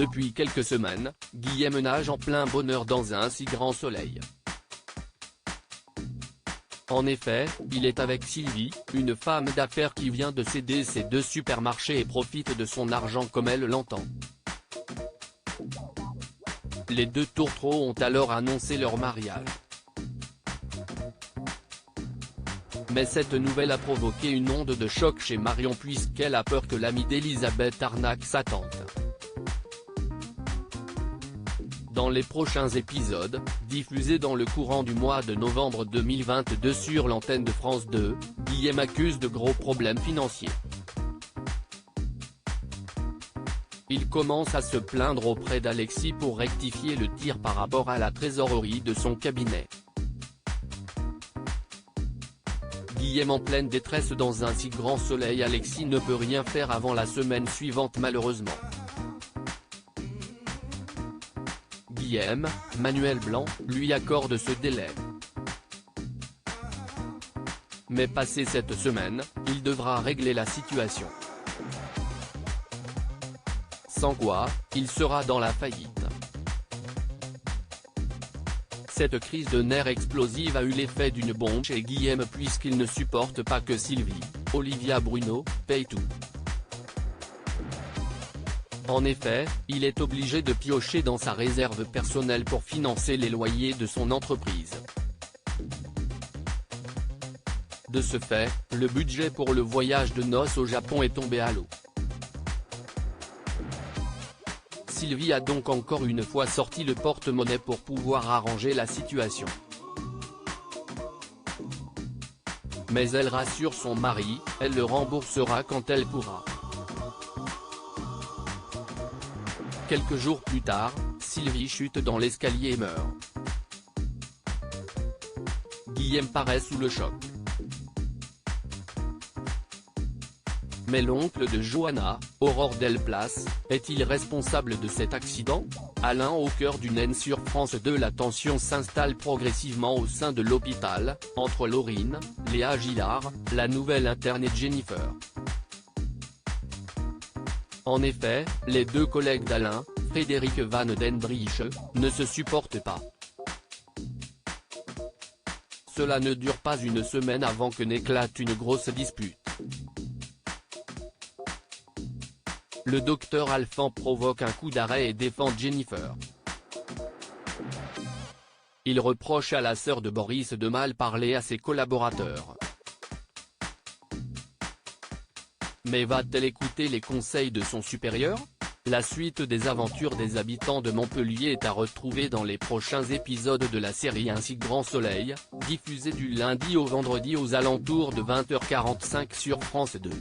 Depuis quelques semaines, Guillaume nage en plein bonheur dans un si grand soleil. En effet, il est avec Sylvie, une femme d'affaires qui vient de céder ses 2 supermarchés et profite de son argent comme elle l'entend. Les 2 tourtereaux ont alors annoncé leur mariage. Mais cette nouvelle a provoqué une onde de choc chez Marion puisqu'elle a peur que l'ami d'Elisabeth arnaque sa tante. Dans les prochains épisodes, diffusés dans le courant du mois de novembre 2022 sur l'antenne de France 2, Guillaume accuse de gros problèmes financiers. Il commence à se plaindre auprès d'Alexis pour rectifier le tir par rapport à la trésorerie de son cabinet. Guillaume en pleine détresse dans un si grand soleil. Alexis ne peut rien faire avant la semaine suivante malheureusement. Guillaume, Manuel Blanc, lui accorde ce délai. Mais passé cette semaine, il devra régler la situation. Sans quoi, il sera dans la faillite. Cette crise de nerfs explosive a eu l'effet d'une bombe chez Guillaume puisqu'il ne supporte pas que Sylvie, Olivia Bruno, paye tout. En effet, il est obligé de piocher dans sa réserve personnelle pour financer les loyers de son entreprise. De ce fait, le budget pour le voyage de noces au Japon est tombé à l'eau. Sylvie a donc encore une fois sorti le porte-monnaie pour pouvoir arranger la situation. Mais elle rassure son mari, elle le remboursera quand elle pourra. Quelques jours plus tard, Sylvie chute dans l'escalier et meurt. Guillaume paraît sous le choc. Mais l'oncle de Johanna, Aurore Delplace, est-il responsable de cet accident? Alain au cœur d'une haine sur France 2. La tension s'installe progressivement au sein de l'hôpital, entre Laurine, Léa Gillard, la nouvelle interne et Jennifer. En effet, les 2 collègues d'Alain, Frédéric Van den Drieche, ne se supportent pas. Cela ne dure pas une semaine avant que n'éclate une grosse dispute. Le docteur Alphand provoque un coup d'arrêt et défend Jennifer. Il reproche à la sœur de Boris de mal parler à ses collaborateurs. Mais va-t-elle écouter les conseils de son supérieur? La suite des aventures des habitants de Montpellier est à retrouver dans les prochains épisodes de la série Un si grand soleil, diffusée du lundi au vendredi aux alentours de 20h45 sur France 2.